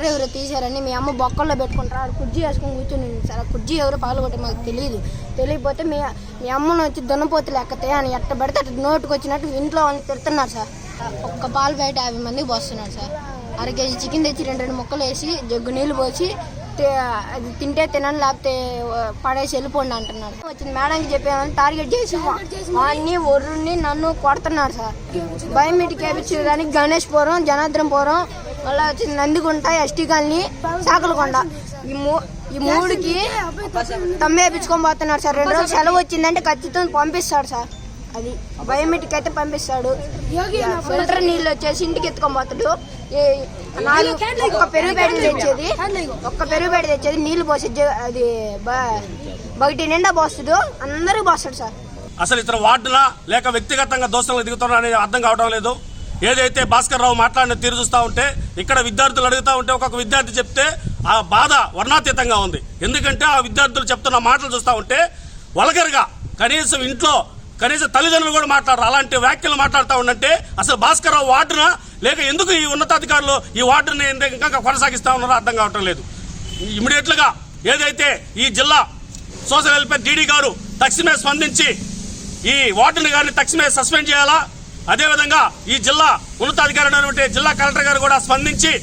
కర్ర ఎవరో తీశారని మీ అమ్మ బొక్కల్లో పెట్టుకుంటారు, కుర్జీ వేసుకొని కూర్చొని సార్. ఆ కుర్జీ ఎవరో పగలగొట్టే మాకు తెలియకపోతే మీ అమ్మను వచ్చి దున్నపోతులు ఎక్కతే అని ఎట్ట పడితే అట్లా నోటుకు వచ్చినట్టు ఇంట్లో వాళ్ళని తిడుతున్నారు సార్. ఒక్క పాలు బయట 50 మందికి పోస్తున్నారు సార్. 1/2 కేజీ చికెన్ తెచ్చి 2 ముక్కలు వేసి జగ్గు నీళ్ళు పోసి అది తింటే తినని లేకపోతే పడేసి వెళ్ళిపోండి అంటున్నారు. వచ్చింది మేడంకి చెప్పామని టార్గెట్ చేసి వాడిని ఒర్రుని నన్ను కొడుతున్నారు సార్. బయోమెట్రిక్ వేయించడానికి గణేష్పురం, జనార్దనపురం, మళ్ళీ వచ్చింది నందిగుంట, ఎస్టీ కాలనీ, సాకలకొండ ఈ 3కి తమ్మే వేయించుకొని పోతున్నారు సార్. 2 రోజులు సెలవు వచ్చిందంటే ఖచ్చితంగా పంపిస్తాడు సార్. అది బయోమెట్రిక్ అయితే పంపిస్తాడు. ఫిల్టర్ నీళ్ళు వచ్చేసి ఇంటికి ఎత్తుకొని పోతాడు. ఒక్క పెరుగు బయట తెచ్చేది నీళ్లు పోసి అది బయట నిండా పోస్తాడు, అందరూ పోస్తాడు సార్. అసలు ఇతర వార్డులా లేక వ్యక్తిగతంగా దోషంలో దిగుతున్నా అనేది అర్థం కావడం లేదు. ఏదైతే భాస్కర్ రావు మాట్లాడిన తీరు చూస్తూ ఉంటే, ఇక్కడ విద్యార్థులు అడుగుతూ ఉంటే ఒక్కొక్క విద్యార్థి చెప్తే ఆ బాధ వర్ణాతీతంగా ఉంది. ఎందుకంటే ఆ విద్యార్థులు చెప్తున్న మాటలు చూస్తూ ఉంటే వల్గర్గా కనీసం ఇంట్లో కనీసం తల్లిదండ్రులు కూడా మాట్లాడరు. అలాంటి వ్యాఖ్యలు మాట్లాడుతూ ఉండంటే అసలు భాస్కర్ రావు వార్డునా లేక ఎందుకు ఈ ఉన్నతాధికారులు ఈ వార్డుని ఇంకా కొనసాగిస్తూ ఉన్నారో అర్థం కావటం లేదు. ఇమీడియట్లుగా ఏదైతే ఈ జిల్లా సోషల్ వెల్ఫేర్ డీడీ గారు తక్షణమే స్పందించి ఈ వార్డుని గారిని తక్షణమే సస్పెండ్ చేయాలా. అదేవిధంగా ఈ జిల్లా ఉన్నతాధికారి జిల్లా కలెక్టర్ గారు కూడా స్పందించి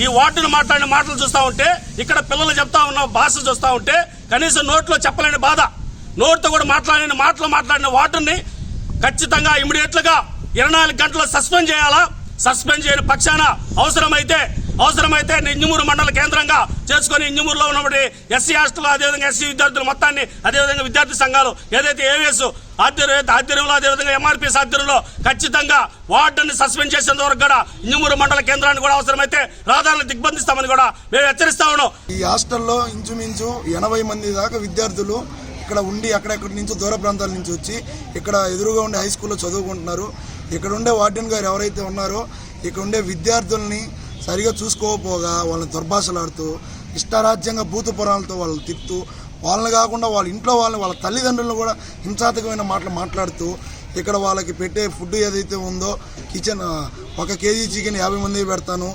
ఈ వార్డును మాట్లాడిన మాటలు చూస్తూ ఉంటే, ఇక్కడ పిల్లలు చెప్తా ఉన్న భాష చూస్తూ ఉంటే కనీసం నోట్లో చెప్పలేని బాధ, నోటితో కూడా మాట్లాడిన వార్డుని ఖచ్చితంగా ఇమీడియట్లుగా 24 గంటలు సస్పెండ్ చేయాలా. సస్పెండ్ చేయని పక్షాన అవసరమైతే ఇంజమూరు మండల కేంద్రంగా చేసుకుని ఇంజమూరులో ఉన్నటువంటి ఎస్సీ హాస్టల్, అదేవిధంగా ఎస్సీ విద్యార్థులు మొత్తాన్ని, అదేవిధంగా విద్యార్థి సంఘాలు ఏదైతే ఏవిఎస్ ఆధ్వర్యంలో, అదేవిధంగా ఎంఆర్పీఎస్ ఆధ్వర్యంలో ఖచ్చితంగా వార్డుని సస్పెండ్ చేసేంత వరకు కూడా ఇంజమూరు మండల కేంద్రాన్ని కూడా అవసరమైతే రహదారులు దిగ్బంధిస్తామని కూడా మేము హెచ్చరిస్తా ఉన్నాం. ఈ హాస్టల్లో ఇంచుమించు 80 మంది దాకా విద్యార్థులు ఇక్కడ ఉండి అక్కడెక్కడి నుంచి దూర ప్రాంతాల నుంచి వచ్చి ఇక్కడ ఎదురుగా ఉండే హై స్కూల్లో చదువుకుంటున్నారు. ఇక్కడ ఉండే వార్డెన్ గారు ఎవరైతే ఉన్నారో ఇక్కడ ఉండే విద్యార్థుల్ని సరిగా చూసుకోకపోగా వాళ్ళని దుర్భాషలాడుతూ ఇష్టారాజ్యంగా భూత పురాణాలతో వాళ్ళని తిప్పుతూ, వాళ్ళని కాకుండా వాళ్ళ ఇంట్లో వాళ్ళ తల్లిదండ్రులను కూడా హింసాత్మకమైన మాటలు మాట్లాడుతూ ఇక్కడ వాళ్ళకి పెట్టే ఫుడ్ ఏదైతే ఉందో కిచెన్ 1 కేజీ చికెన్ 50 మందికి పెడతాను,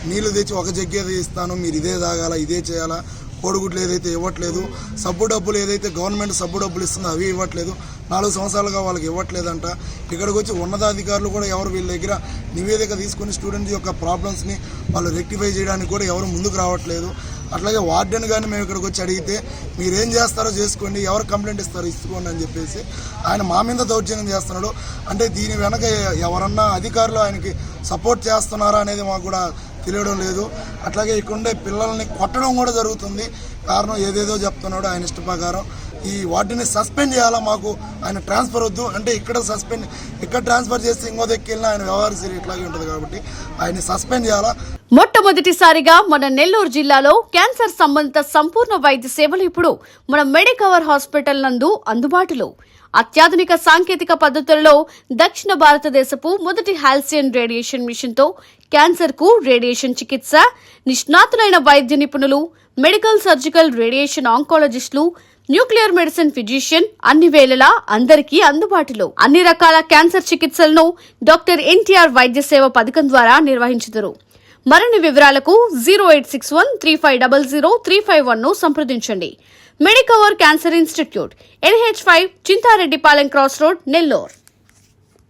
నీళ్లు తెచ్చి 1 జగ్గేది ఇస్తాను, మీరు ఇదే తాగాల, ఇదే చేయాలా, కోడిగుడ్లు ఏదైతే ఇవ్వట్లేదు, సబ్బు డబ్బులు ఏదైతే గవర్నమెంట్ సబ్బు డబ్బులు ఇస్తుందో అవి ఇవ్వట్లేదు, 4 సంవత్సరాలుగా వాళ్ళకి ఇవ్వట్లేదంట. ఇక్కడికి వచ్చి ఉన్నతాధికారులు కూడా ఎవరు వీళ్ళ దగ్గర నివేదిక తీసుకుని స్టూడెంట్ యొక్క ప్రాబ్లమ్స్ని వాళ్ళు రెక్టిఫై చేయడానికి కూడా ఎవరు ముందుకు రావట్లేదు. అట్లాగే వార్డెన్ కానీ మేము ఇక్కడికి వచ్చి అడిగితే మీరేం చేస్తారో చేసుకోండి, ఎవరు కంప్లైంట్ ఇస్తారో ఇసుకోండి అని చెప్పేసి ఆయన మా మీద దౌర్జన్యం చేస్తున్నాడు. అంటే దీని వెనక ఎవరన్నా అధికారులు ఆయనకి సపోర్ట్ చేస్తున్నారా అనేది మాకు కూడా తెలియడం లేదు. అట్లాగే ఇక్కడ ఉండే పిల్లల్ని కొట్టడం కూడా జరుగుతుంది. కారణం ఏదేదో చెప్తున్నాడు ఆయన ఇష్ట ప్రకారం. ఈ వాటిని సస్పెండ్ చేయాలా, మాకు ఆయన ట్రాన్స్ఫర్ వద్దు అంటే ఇక్కడ ట్రాన్స్ఫర్ చేస్తే ఇంకో దగ్గరికి ఆయన వ్యవహార శైలి ఇట్లాగే ఉంటుంది కాబట్టి ఆయన సస్పెండ్ చేయాలా. మొట్టమొదటిసారిగా మన నెల్లూరు జిల్లాలో క్యాన్సర్ సంబంధిత సంపూర్ణ వైద్య సేవలు ఇప్పుడు మన మెడికవర్ హాస్పిటల్ నందు అందుబాటులో. అత్యాధునిక సాంకేతిక పద్ధతులలో దక్షిణ భారతదేశపు మొదటి హాల్సియన్ రేడియేషన్ మిషన్ తో క్యాన్సర్ కు రేడియేషన్ చికిత్స, నిష్ణాతులైన వైద్య నిపుణులు, మెడికల్ సర్జికల్ రేడియేషన్ ఆంకాలజిస్టులు, న్యూక్లియర్ మెడిసిన్ ఫిజిషియన్ అన్ని వేళలా అందరికీ అందుబాటులో. అన్ని రకాల క్యాన్సర్ చికిత్సలను డాక్టర్ ఎన్టీఆర్ వైద్య సేవ పథకం ద్వారా నిర్వహించుదురు. మరిన్ని వివరాలకు 0861 3500 351 ను సంప్రదించండి. Medicover cancer institute, NH5, Chintareddypalem cross road, Nellore.